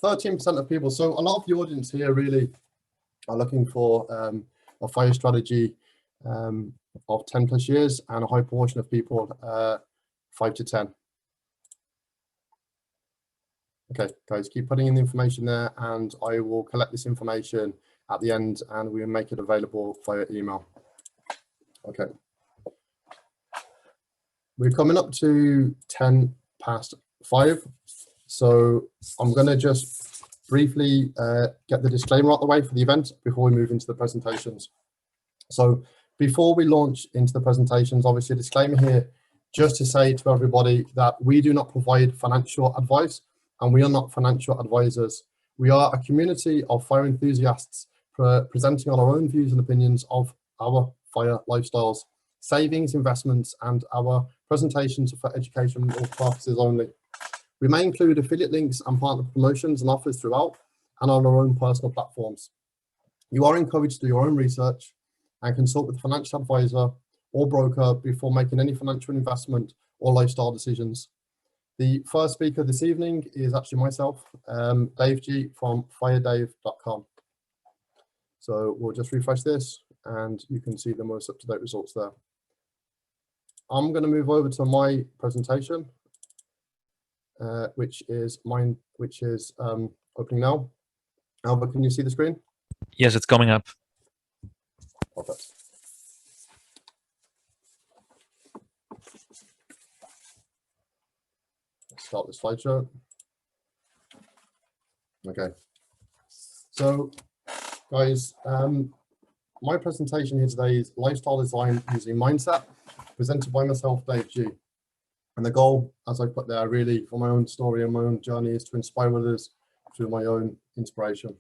13% of people. So a lot of the audience here really are looking for a fire strategy of 10 plus years, and a high portion of people 5 to 10. Okay, guys, keep putting in the information there, and I will collect this information at the end, and we will make it available via email. Okay. We're coming up to 10 past 5, so I'm going to just briefly get the disclaimer out the way for the event before we move into the presentations. So before we launch into the presentations, obviously a disclaimer here, just to say to everybody that we do not provide financial advice, and we are not financial advisors. We are a community of fire enthusiasts presenting on our own views and opinions of our fire lifestyles, savings, investments, and our presentations for educational purposes only. We may include affiliate links and partner promotions and offers throughout and on our own personal platforms. You are encouraged to do your own research and consult with a financial advisor or broker before making any financial investment or lifestyle decisions. The first speaker this evening is actually myself, Dave G from firedave.com. So we'll just refresh this and you can see the most up-to-date results there. I'm going to move over to my presentation, which is opening now. Albert, can you see the screen? Yes, it's coming up. Perfect. Let's start the slideshow. Okay. So, guys, my presentation here today is Lifestyle Design Using Mindset, presented by myself, Dave G. And the goal, as I put there, really for my own story and my own journey, is to inspire others through my own inspiration.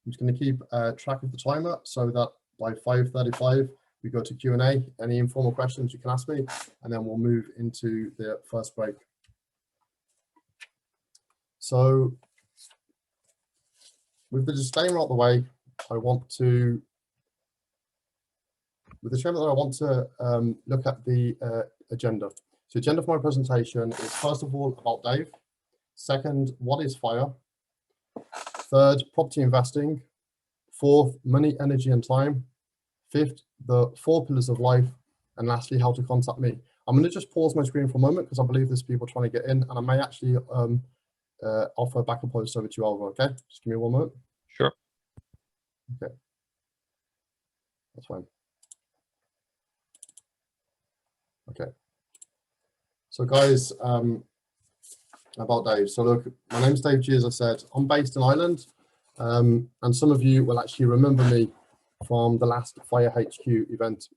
I'm just going to keep track of the timer so that by 5:35 we go to Q&A. Any informal questions you can ask me, and then we'll move into the first break. So with the disclaimer out the way, I want to look at the agenda. So the agenda for my presentation is, first of all, about Dave. Second, what is fire? Third, property investing. Fourth, money, energy, and time. Fifth, the 4 pillars of life. And lastly, how to contact me. I'm going to just pause my screen for a moment because I believe there's people trying to get in, and I may actually offer backup post over to you, Oliver. Okay, just give me 1 moment. Sure. Okay, that's fine. Okay. So guys, about Dave. So look, my name's Dave G, as I said. I'm based in Ireland, and some of you will actually remember me from the last Fire HQ event.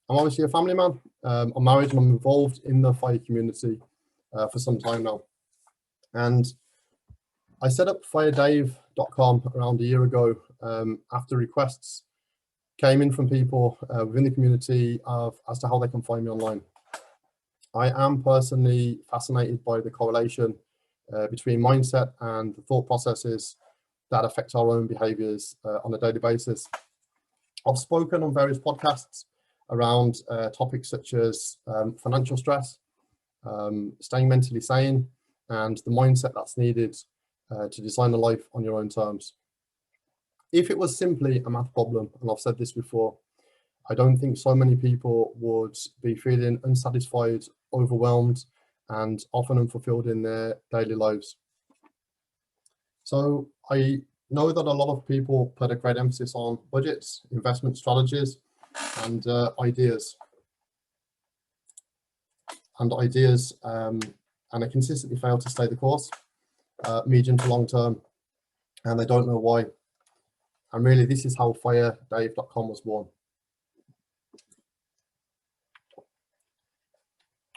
I'm obviously a family man. I'm married and I'm involved in the fire community for some time now. And I set up firedave.com around a year ago after requests came in from people within the community as to how they can find me online. I am personally fascinated by the correlation between mindset and the thought processes that affect our own behaviors on a daily basis. I've spoken on various podcasts around topics such as financial stress, staying mentally sane, and the mindset that's needed to design a life on your own terms. If it was simply a math problem, and I've said this before, I don't think so many people would be feeling unsatisfied, overwhelmed, and often unfulfilled in their daily lives. So I know that a lot of people put a great emphasis on budgets, investment strategies, and ideas, and they consistently fail to stay the course, medium to long term, and they don't know why. And really, this is how firedave.com was born.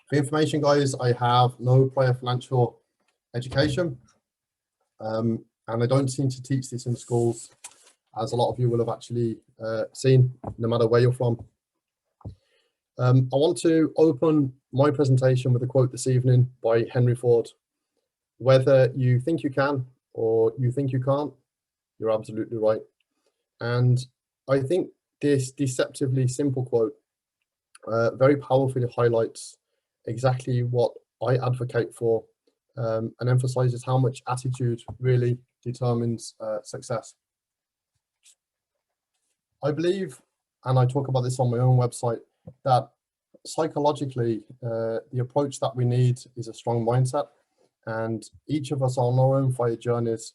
For information, guys, I have no prior financial education, and I don't seem to teach this in schools, as a lot of you will have actually seen, no matter where you're from. I want to open my presentation with a quote this evening by Henry Ford. Whether you think you can or you think you can't, you're absolutely right. And I think this deceptively simple quote very powerfully highlights exactly what I advocate for and emphasizes how much attitude really determines success. I believe, and I talk about this on my own website, that psychologically, the approach that we need is a strong mindset, and each of us on our own fire journeys,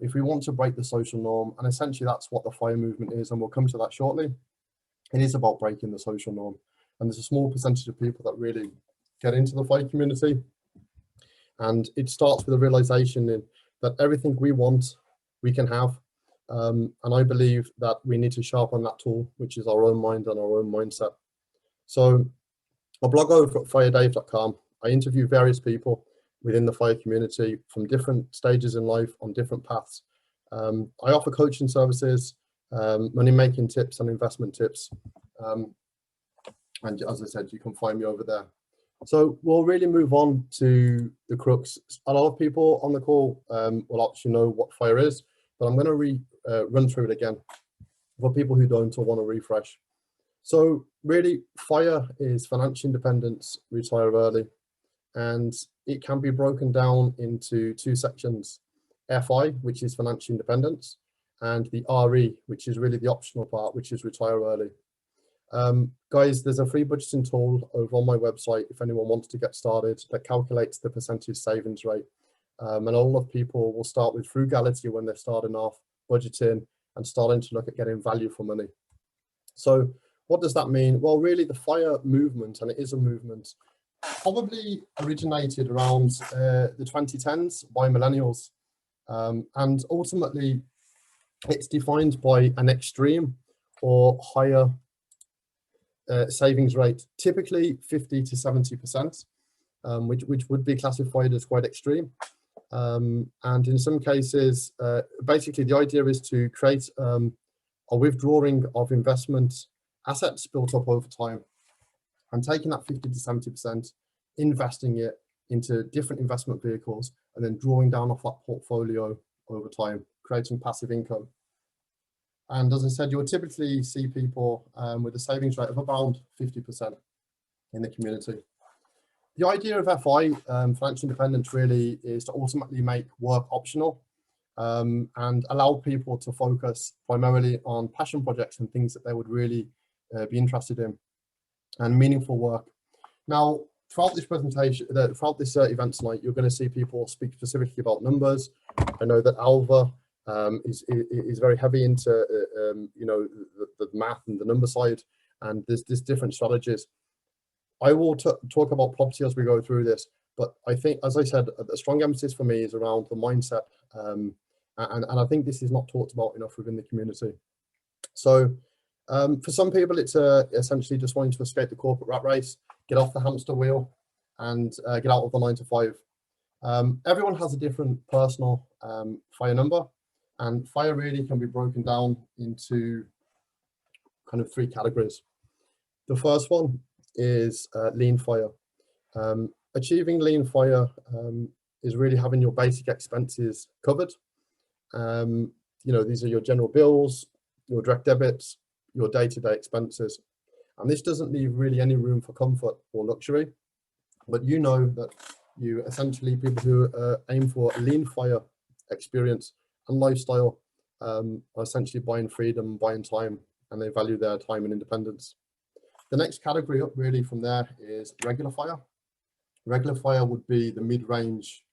if we want to break the social norm, and essentially that's what the fire movement is, and we'll come to that shortly, it is about breaking the social norm. And there's a small percentage of people that really get into the fire community, and it starts with a realization that everything we want, we can have. And I believe that we need to sharpen that tool, which is our own mind and our own mindset. So I blog over at firedave.com. I interview various people within the fire community from different stages in life on different paths. I offer coaching services, money-making tips and investment tips. And as I said, you can find me over there. So we'll really move on to the crux. A lot of people on the call will actually know what fire is, but I'm going to run through it again for people who don't or want to refresh. So really, fire is financial independence, retire early, and it can be broken down into two sections: FI, which is financial independence, and the RE, which is really the optional part, which is retire early. Guys, there's a free budgeting tool over on my website if anyone wants to get started that calculates the percentage savings rate. And a lot of people will start with frugality when they're starting off, budgeting, and starting to look at getting value for money. So what does that mean? Well, really the fire movement, and it is a movement, probably originated around the 2010s by millennials. And ultimately, it's defined by an extreme or higher savings rate, typically 50 to 70%, which would be classified as quite extreme. And in some cases, basically the idea is to create a withdrawing of investment assets built up over time, and taking that 50 to 70%, investing it into different investment vehicles, and then drawing down off that portfolio over time, creating passive income. And as I said, you'll typically see people with a savings rate of around 50% in the community. The idea of FI, financial independence, really is to ultimately make work optional and allow people to focus primarily on passion projects and things that they would really be interested in, and meaningful work. Now, throughout this presentation, throughout this event tonight, you're going to see people speak specifically about numbers. I know that Alva is very heavy into you know, the math and the number side, and there's different strategies. I will talk about property as we go through this, but I think, as I said, a strong emphasis for me is around the mindset, and I think this is not talked about enough within the community. So for some people, it's essentially just wanting to escape the corporate rat race, get off the hamster wheel, and get out of the 9 to 5. Everyone has a different personal fire number, and fire really can be broken down into kind of 3 categories. The first one is lean fire. Achieving lean fire is really having your basic expenses covered. You know, these are your general bills, your direct debits, your day-to-day expenses. And this doesn't leave really any room for comfort or luxury. But you know that you essentially, people who aim for a lean fire experience and lifestyle are essentially buying freedom, buying time, and they value their time and independence. The next category up really from there is regular fire. Regular fire would be the mid-range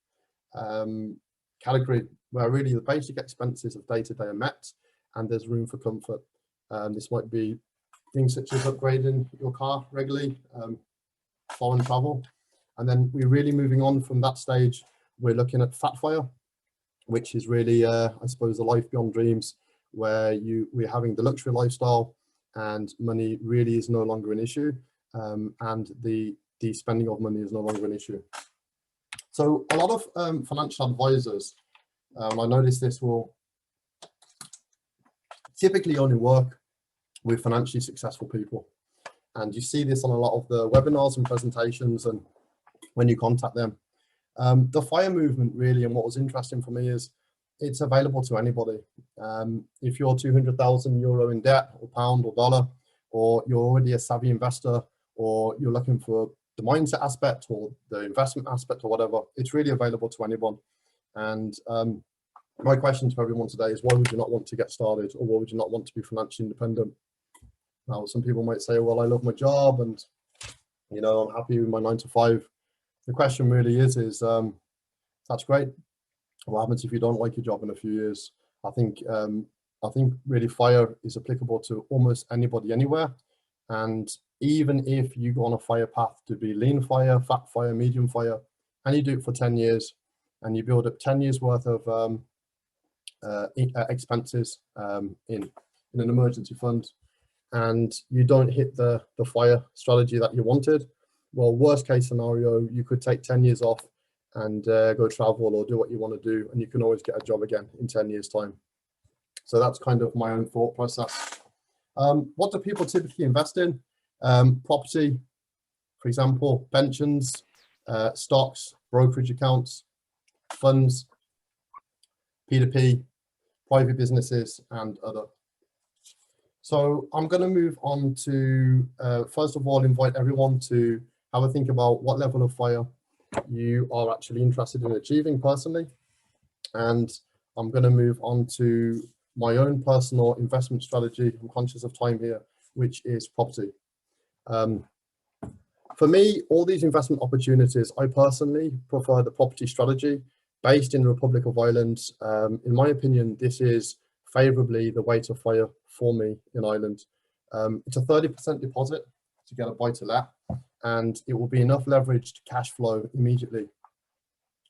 category, where really the basic expenses of day-to-day are met and there's room for comfort. This might be things such as upgrading your car regularly, foreign travel. And then we're really moving on from that stage. We're looking at fat fire, which is really, I suppose, the life beyond dreams, where we're having the luxury lifestyle and money really is no longer an issue, and the spending of money is no longer an issue. So a lot of financial advisors, and I notice this, will typically only work with financially successful people. And you see this on a lot of the webinars and presentations and when you contact them. The FIRE movement really, and what was interesting for me, is it's available to anybody. If you're 200,000 euro in debt, or pound or dollar, or you're already a savvy investor, or you're looking for the mindset aspect or the investment aspect or whatever, it's really available to anyone. And my question to everyone today is, why would you not want to get started, or why would you not want to be financially independent? Now, some people might say, well, I love my job and, you know, I'm happy with my 9 to 5. The question really is that's great. What happens if you don't like your job in a few years? I think really FIRE is applicable to almost anybody anywhere. And even if you go on a FIRE path to be lean FIRE, fat FIRE, medium FIRE, and you do it for 10 years and you build up 10 years worth of expenses in an emergency fund, and you don't hit the FIRE strategy that you wanted, well, worst case scenario, you could take 10 years off and go travel or do what you want to do, and you can always get a job again in 10 years time. So that's kind of my own thought process. What do people typically invest in? Property, for example, pensions, stocks, brokerage accounts, funds, P2P, private businesses, and other. So I'm going to move on to, first of all, invite everyone to have a think about what level of FIRE you are actually interested in achieving personally. And I'm going to move on to my own personal investment strategy. I'm conscious of time here, which is property. For me, all these investment opportunities, I personally prefer the property strategy based in the Republic of Ireland. In my opinion, this is favorably the way to FIRE for me in Ireland. It's a 30% deposit to get a buy-to-let, and it will be enough leverage to cash flow immediately.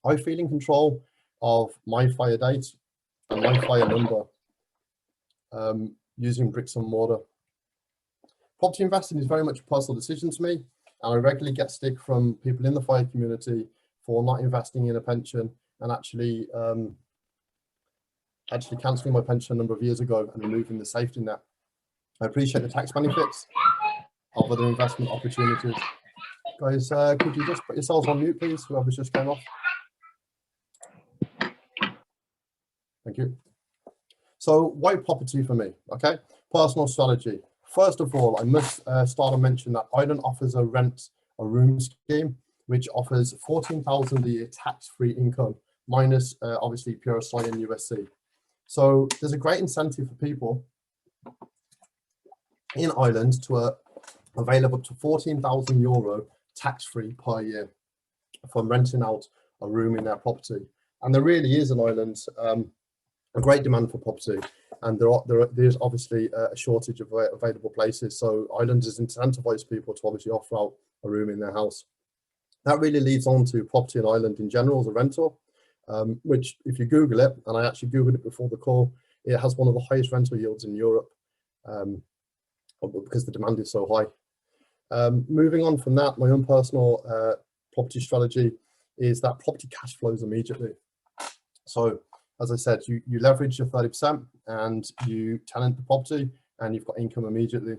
I feel in control of my FIRE date and my FIRE number using bricks and mortar. Property investing is very much a personal decision to me, and I regularly get stick from people in the FIRE community for not investing in a pension and actually cancelling my pension a number of years ago and removing the safety net. I appreciate the tax benefits of other investment opportunities. Guys, could you just put yourselves on mute, please, whoever's just came off? Thank you. So why property for me? Okay, personal strategy. First of all, I must start to mention that Ireland offers a rent a room scheme, which offers 14,000 a year tax-free income, minus obviously PRSI and USC. So there's a great incentive for people in Ireland to avail up to 14,000 euro tax-free per year from renting out a room in their property. And there really is in Ireland a great demand for property, and there's obviously a shortage of available places. So Ireland has incentivized people to obviously offer out a room in their house. That really leads on to property in Ireland in general as a rental, which if you Google it, and I actually Googled it before the call, it has one of the highest rental yields in Europe because the demand is so high. Moving on from that, my own personal property strategy is that property cash flows immediately. So as I said, you leverage your 30% and you tenant the property and you've got income immediately.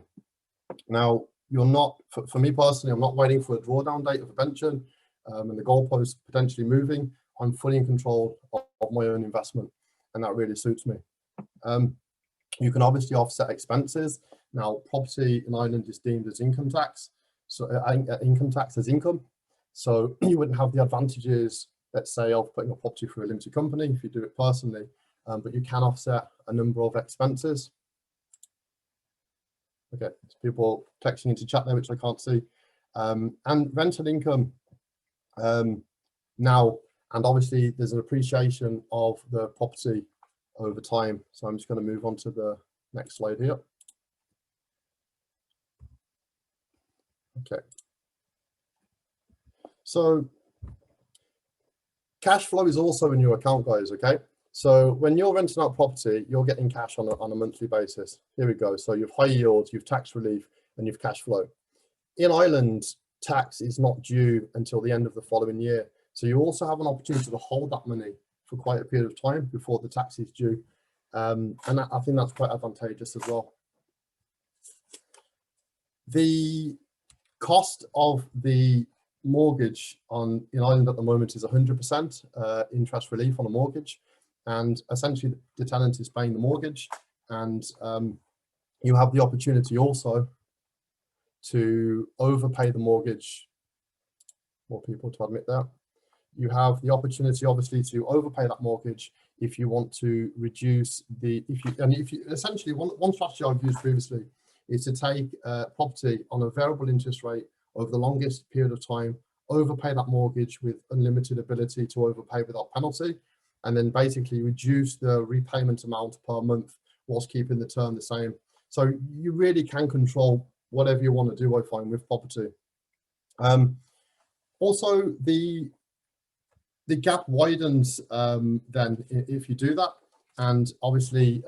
Now, you're not, for me personally, I'm not waiting for a drawdown date of a pension and the goalpost potentially moving. I'm fully in control of my own investment, and that really suits me. You can obviously offset expenses. Now, property in Ireland is deemed as income tax, so income tax as income. So you wouldn't have the advantages, let's say, of putting a property through a limited company if you do it personally, but you can offset a number of expenses. Okay, so people texting into chat there, which I can't see. And rental income now, and obviously there's an appreciation of the property over time. So I'm just going to move on to the next slide here. Okay. So cash flow is also in your account, guys, okay? So when you're renting out property, you're getting cash on a monthly basis. Here we go. So you've high yields, you've tax relief, and you've cash flow. In Ireland, tax is not due until the end of the following year. So you also have an opportunity to hold that money for quite a period of time before the tax is due. And I think that's quite advantageous as well. The cost of the mortgage in Ireland at the moment is 100% interest relief on a mortgage, and essentially the tenant is paying the mortgage, and you have the opportunity also to overpay the mortgage more people to admit that. You have the opportunity, obviously, to overpay that mortgage if you want to reduce the, if you essentially, one strategy I've used previously is to take property on a variable interest rate over the longest period of time, overpay that mortgage with unlimited ability to overpay without penalty, and then basically reduce the repayment amount per month whilst keeping the term the same. So you really can control whatever you want to do, I find, with property. Also, the gap widens then if you do that. And obviously,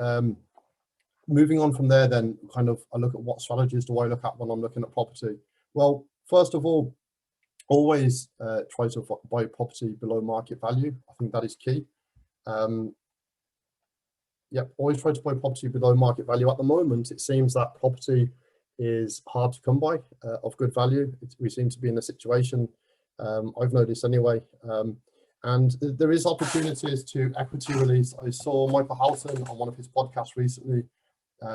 moving on from there, then kind of I look at what strategies do I look at when I'm looking at property. Well, first of all, always try to buy property below market value. I think that is key. Always try to buy property below market value. At the moment, it seems that property is hard to come by of good value. We seem to be in a situation, I've noticed anyway, and there is opportunities to equity release. I saw Michael Houghton on one of his podcasts recently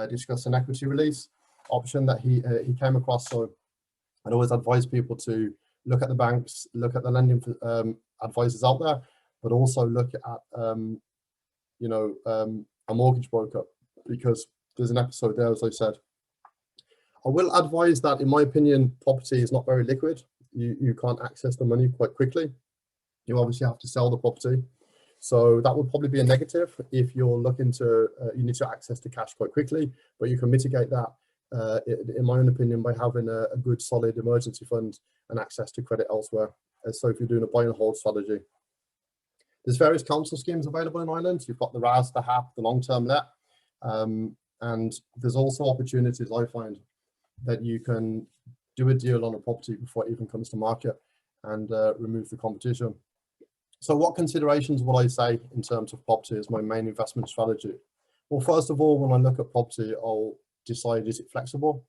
discuss an equity release option that he came across. So I'd always advise people to look at the banks, look at the lending advisors out there, but also look at a mortgage broker, because there's an episode there, as I said. I will advise that, in my opinion, property is not very liquid. You can't access the money quite quickly. You obviously have to sell the property. So that would probably be a negative if you're looking to, you need to access the cash quite quickly, but you can mitigate that, in my own opinion, by having a good solid emergency fund and access to credit elsewhere. So if you're doing a buy and hold strategy. There's various council schemes available in Ireland. You've got the RAS, the HAP, the long-term let, and there's also opportunities, I find, that you can do a deal on a property before it even comes to market and remove the competition. So what considerations would I say in terms of property as my main investment strategy? Well, first of all, when I look at property, I'll decide, is it flexible?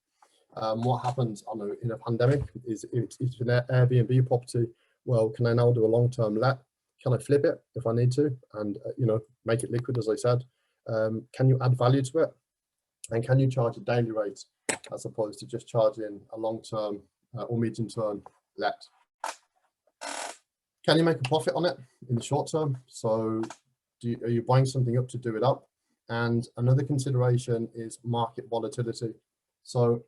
What happens in a pandemic is it's an Airbnb property. Well, can I now do a long-term let? Can I flip it if I need to and make it liquid, as I said? Can you add value to it? And can you charge a daily rate as opposed to just charging a long-term or medium-term let? Can you make a profit on it in the short term? So are you buying something up to do it up? And another consideration is market volatility. So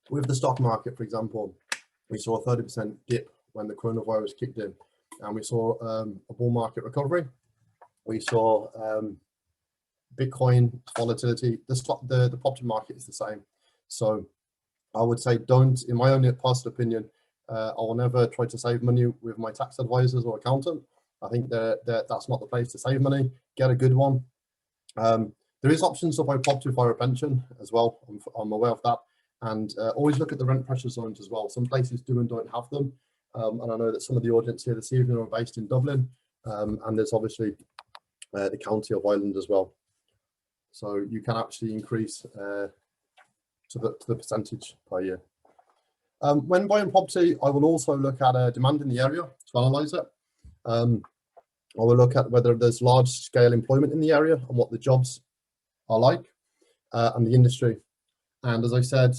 with the stock market, for example, we saw a 30% dip when the coronavirus kicked in, and we saw a bull market recovery. We saw Bitcoin volatility. The property market is the same. So I would say don't, in my own personal opinion, I will never try to save money with my tax advisors or accountant. I think that's not the place to save money. Get a good one. There is options to buy property via a pension as well. I'm aware of that. And always look at the rent pressure zones as well. Some places do and don't have them. And I know that some of the audience here this evening are based in Dublin. And there's obviously the County of Ireland as well. So you can actually increase to the percentage per year. When buying property, I will also look at demand in the area to analyse it. I will look at whether there's large-scale employment in the area and what the jobs are like and the industry. And as I said,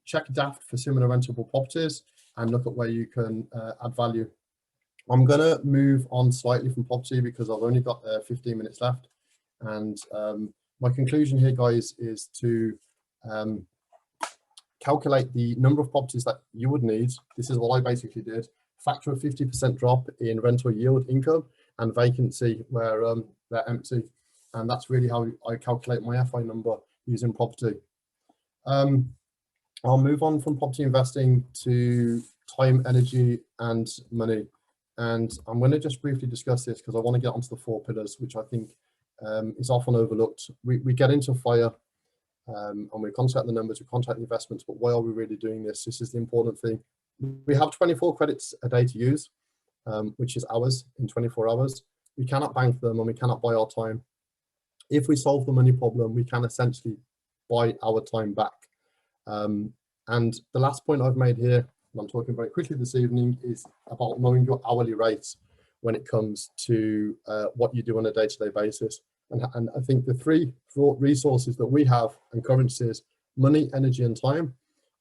check DAFT for similar rentable properties and look at where you can add value. I'm going to move on slightly from property because I've only got 15 minutes left. And my conclusion here, guys, is to calculate the number of properties that you would need. This is what I basically did. Factor a 50% drop in rental yield income and vacancy where they're empty. And that's really how I calculate my FI number using property. I'll move on from property investing to time, energy, and money. And I'm going to just briefly discuss this because I want to get onto the 4 pillars, which I think is often overlooked. We get into FIRE and we contact the numbers, we contact the investments, but why are we really doing this? This is the important thing. We have 24 credits a day to use, which is hours in 24 hours. We cannot bank them and we cannot buy our time. If we solve the money problem, we can essentially buy our time back. And the last point I've made here, and I'm talking very quickly this evening, is about knowing your hourly rates when it comes to what you do on a day-to-day basis. And I think the 3 resources that we have and currencies, money, energy, and time,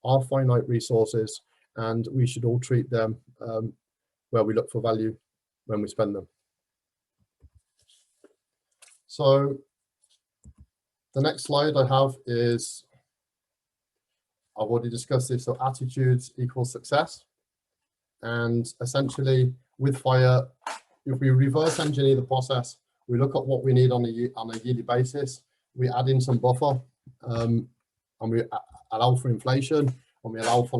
are finite resources. and we should all treat them where we look for value when we spend them. So the next slide I have is, I've already discussed this, so attitudes equals success. And essentially with FIRE, if we reverse engineer the process, we look at what we need on a yearly basis, we add in some buffer, and we allow for inflation, and we allow for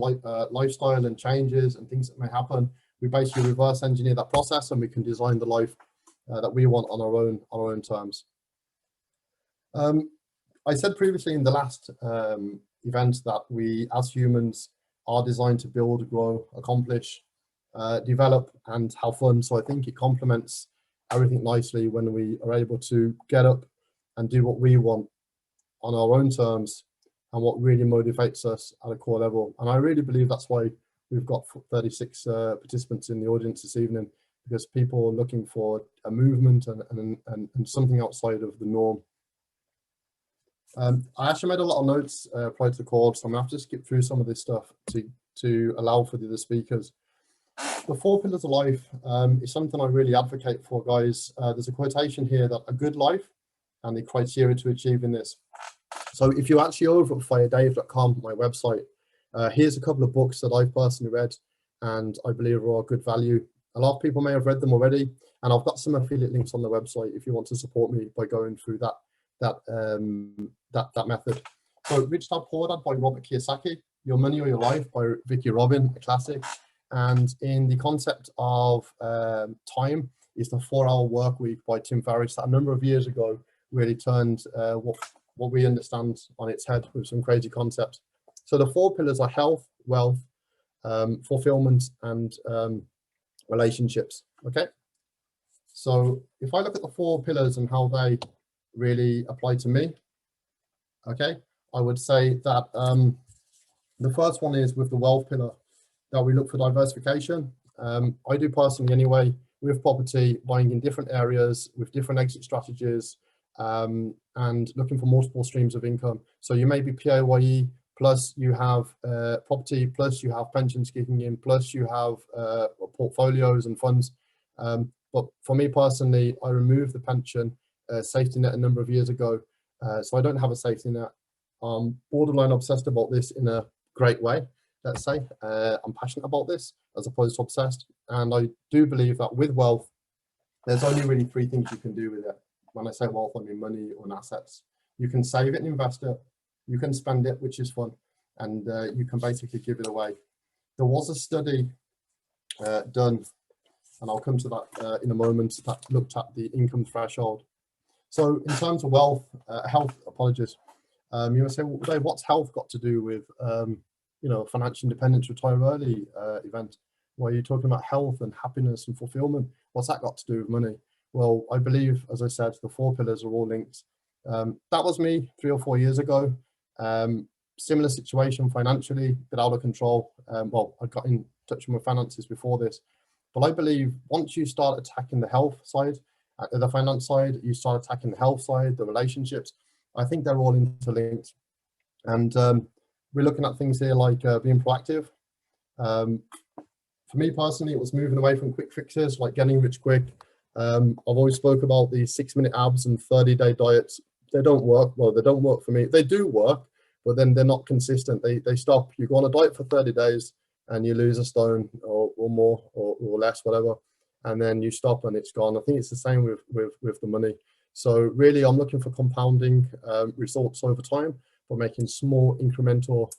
lifestyle and changes and things that may happen. We basically reverse engineer that process, and we can design the life that we want on our own terms. I said previously in the last event that we as humans are designed to build, grow, accomplish, develop and have fun. So I think it complements everything nicely when we are able to get up and do what we want on our own terms and what really motivates us at a core level. And I really believe that's why we've got 36 participants in the audience this evening, because people are looking for a movement and something outside of the norm. I actually made a lot of notes prior to the call, so I'm gonna have to skip through some of this stuff to allow for the other speakers. The 4 pillars of life is something I really advocate for, guys. There's a quotation here that a good life and the criteria to achieving this. So if you're actually over at firedave.com, my website, here's a couple of books that I've personally read and I believe are good value. A lot of people may have read them already, and I've got some affiliate links on the website if you want to support me by going through that method. So Rich Dad Poor Dad by Robert Kiyosaki, Your Money or Your Life by Vicky Robin, a classic. And in the concept of time is the 4-Hour Work Week by Tim Ferriss that a number of years ago really turned what we understand on its head with some crazy concepts. So the 4 pillars are health, wealth, fulfillment and relationships. Okay, so if I look at the 4 pillars and how they really apply to me, okay, I would say that the first one is with the wealth pillar, that we look for diversification. I do personally anyway, with property, buying in different areas with different exit strategies, and looking for multiple streams of income. So you may be PAYE, plus you have property, plus you have pensions kicking in, plus you have portfolios and funds. But for me personally, I removed the pension safety net a number of years ago. So I don't have a safety net. I'm borderline obsessed about this in a great way, let's say. I'm passionate about this as opposed to obsessed. And I do believe that with wealth, there's only really 3 things you can do with it. When I say wealth, I mean money or assets. You can save it and invest it. You can spend it, which is fun. And you can basically give it away. There was a study done, and I'll come to that in a moment, that looked at the income threshold. So in terms of wealth, health, apologies. You would say, well, Dave, what's health got to do with, financial independence, retire early event? Where you're talking about health and happiness and fulfillment. What's that got to do with money? Well, I believe, as I said, the 4 pillars are all linked. That was me 3 or 4 years ago. Similar situation financially, bit out of control. Well, I got in touch with my finances before this. But I believe once you start attacking the health side, the finance side, you start attacking the health side, the relationships, I think they're all interlinked. And we're looking at things here like being proactive. For me personally, it was moving away from quick fixes, like getting rich quick. I've always spoke about the 6-minute abs and 30-day diets. They don't work. Well, they don't work for me. They do work, but then they're not consistent. They stop. You go on a diet for 30 days and you lose a stone or more or less, whatever. And then you stop and it's gone. I think it's the same with the money. So really, I'm looking for compounding results over time by making small incremental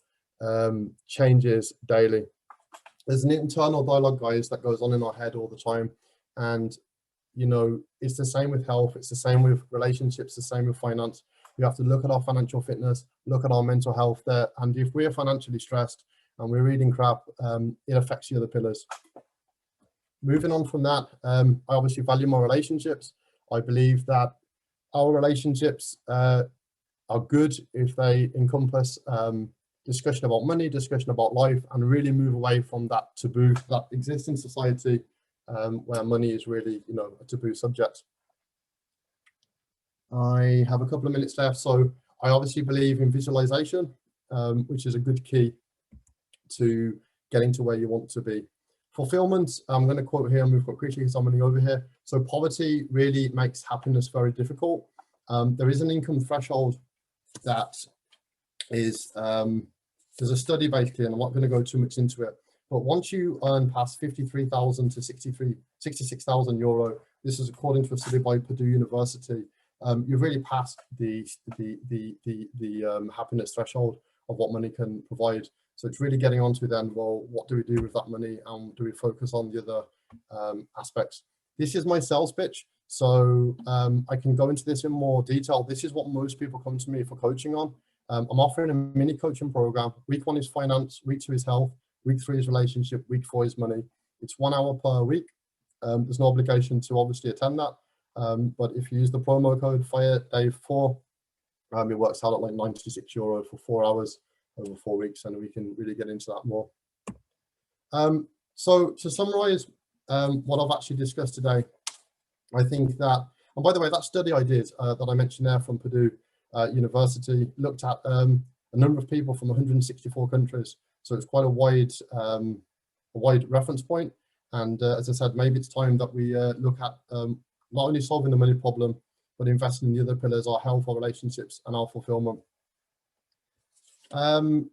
changes daily. There's an internal dialogue, guys, that goes on in our head all the time. And, it's the same with health. It's the same with relationships, the same with finance. We have to look at our financial fitness, look at our mental health there. And if we're financially stressed and we're reading crap, it affects the other pillars. Moving on from that, I obviously value my relationships. I believe that our relationships are good if they encompass discussion about money, discussion about life, and really move away from that taboo that exists in society where money is really, a taboo subject. I have a couple of minutes left, so I obviously believe in visualization, which is a good key to getting to where you want to be. Fulfillment, I'm going to quote here, and we've got quickly because I'm running over here. So poverty really makes happiness very difficult. There is an income threshold that is, there's a study basically, and I'm not going to go too much into it, but once you earn past 53,000 to 66,000 euro, this is according to a study by Purdue University, you've really passed the happiness threshold of what money can provide. So it's really getting onto then, well, what do we do with that money, and do we focus on the other aspects? This is my sales pitch, so I can go into this in more detail. This is what most people come to me for coaching on. I'm offering a mini coaching program. Week 1 is finance, week 2 is health, week 3 is relationship, week 4 is money. It's 1 hour per week. There's no obligation to obviously attend that. But if you use the promo code FIREDAVE4, it works out at like 96 euro for 4 hours over 4 weeks, and we can really get into that more. So to summarize what I've actually discussed today, I think that, and by the way, that study I did that I mentioned there from Purdue University looked at a number of people from 164 countries. So it's quite a wide reference point. And as I said, maybe it's time that we look at not only solving the money problem, but investing in the other pillars, our health, our relationships, and our fulfillment. To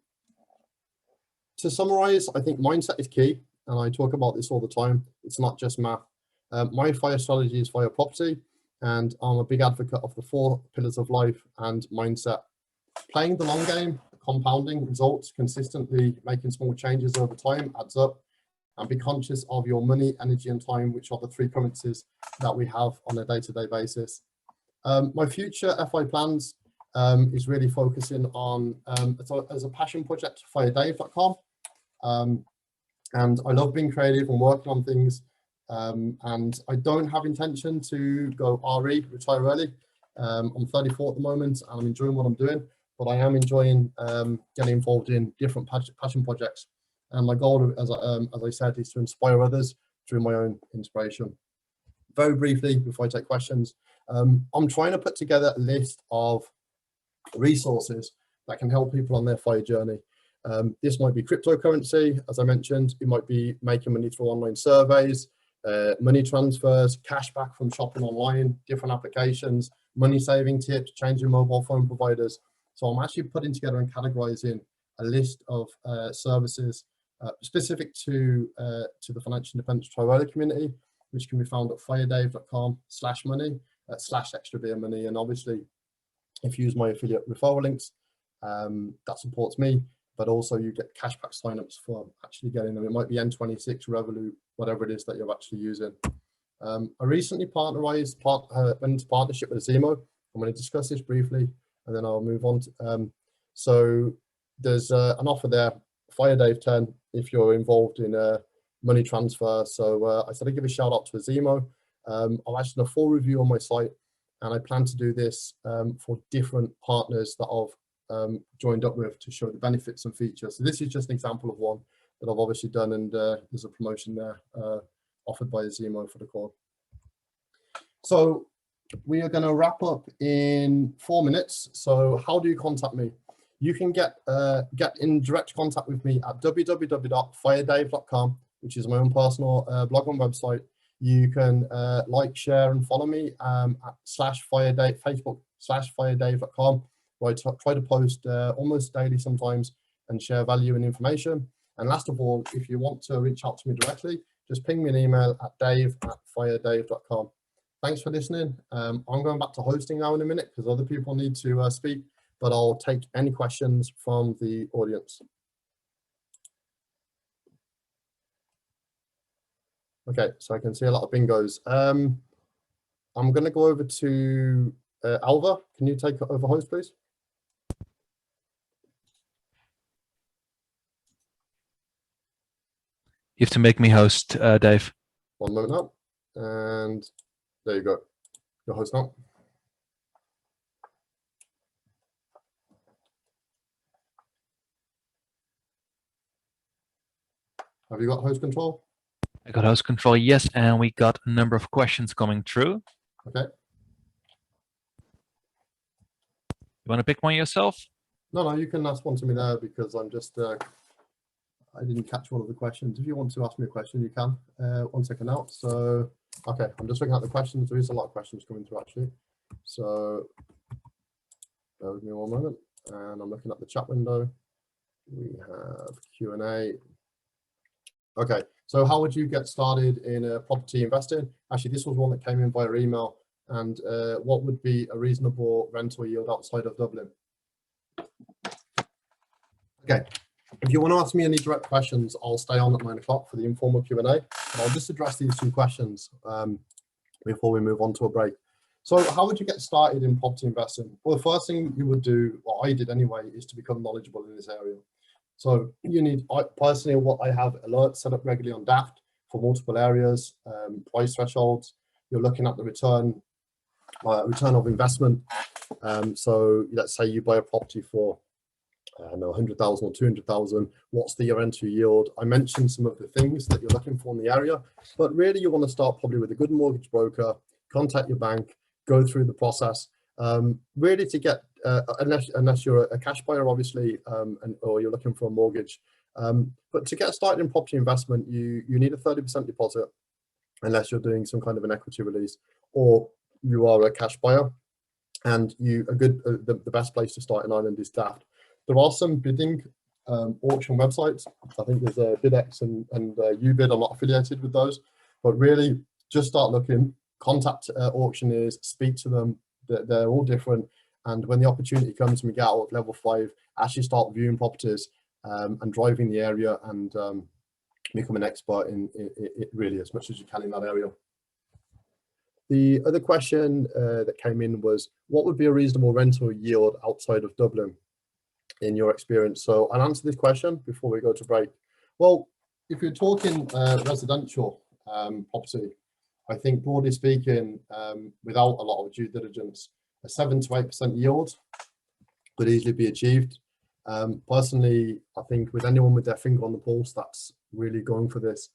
summarize, I think mindset is key, and I talk about this all the time. It's not just math. My FIRE strategy is FIRE property, and I'm a big advocate of the 4 pillars of life and mindset. Playing the long game, compounding results, consistently making small changes over time adds up, and be conscious of your money, energy, and time, which are the 3 currencies that we have on a day-to-day basis. My future FI plans is really focusing on, as a passion project, firedave.com. And I love being creative and working on things. And I don't have intention to go RE, retire early. I'm 34 at the moment, and I'm enjoying what I'm doing, but I am enjoying getting involved in different passion projects. And my goal, as I said, is to inspire others through my own inspiration. Very briefly, before I take questions, I'm trying to put together a list of resources that can help people on their FIRE journey. This might be cryptocurrency, as I mentioned. It might be making money through online surveys, money transfers, cash back from shopping online, different applications, money saving tips, changing mobile phone providers. So I'm actually putting together and categorizing a list of services specific to the financial independence Trirola community, which can be found at firedave.com/money /extra beer money. And obviously, if you use my affiliate referral links, that supports me, but also you get cashback signups for actually getting them. It might be N26, Revolut, whatever it is that you're actually using. I recently went into partnership with Zemo. I'm going to discuss this briefly, and then I'll move on to, so there's an offer there, FireDave 10, if you're involved in money transfer. So I said I'd give a shout out to Zemo. I've actually done a full review on my site, and I plan to do this for different partners that I've joined up with to show the benefits and features. So this is just an example of one that I've obviously done, and there's a promotion there offered by Zemo for the call. So we are going to wrap up in 4 minutes. So how do you contact me? You can get in direct contact with me at www.firedave.com, which is my own personal blog and website. You can like, share, and follow me at /firedave, Facebook /firedave.com, where I try to post almost daily sometimes and share value and information. And last of all, if you want to reach out to me directly, just ping me an email at dave@firedave.com. Thanks for listening. I'm going back to hosting now in a minute because other people need to speak, but I'll take any questions from the audience. Okay, so I can see a lot of bingos. I'm going to go over to Alva. Can you take over host, please? You have to make me host, Dave. 1 moment now. And there you go. Your host now. Have you got host control? I got host control, yes, and we got a number of questions coming through. Okay. You want to pick one yourself? No, you can ask one to me there because I'm just I didn't catch one of the questions. If you want to ask me a question, you can. 1 second out. So, okay, I'm just looking at the questions. There is a lot of questions coming through actually. So, bear with me 1 moment. And I'm looking at the chat window. We have Q&A. Okay, so how would you get started in property investing? Actually, this was one that came in via email. And what would be a reasonable rental yield outside of Dublin? Okay, if you want to ask me any direct questions, I'll stay on at 9 o'clock for the informal Q&A. But I'll just address these 2 questions before we move on to a break. So how would you get started in property investing? Well, the first thing you would do, what I did anyway, is to become knowledgeable in this area. So you need, personally, what I have alerts set up regularly on Daft for multiple areas, price thresholds. You're looking at the return of investment. So let's say you buy a property for, I don't know, 100,000 or 200,000. What's the rental yield? I mentioned some of the things that you're looking for in the area, but really you want to start probably with a good mortgage broker, contact your bank, go through the process, really to get, unless you're a cash buyer, obviously, or you're looking for a mortgage. But to get started in property investment, you need a 30% deposit, unless you're doing some kind of an equity release, or you are a cash buyer. And the best place to start in Ireland is Daft. There are some bidding auction websites. I think there's a BidX and UBid. I'm not affiliated with those, but really just start looking, contact auctioneers, speak to them. They're all different. And when the opportunity comes and we get out of level 5, actually start viewing properties and driving the area and become an expert in it really as much as you can in that area. The other question that came in was, what would be a reasonable rental yield outside of Dublin in your experience? So I'll answer this question before we go to break. Well, if you're talking residential property, I think broadly speaking, without a lot of due diligence, a 7 to 8% yield could easily be achieved. Personally, I think with anyone with their finger on the pulse, that's really going for this.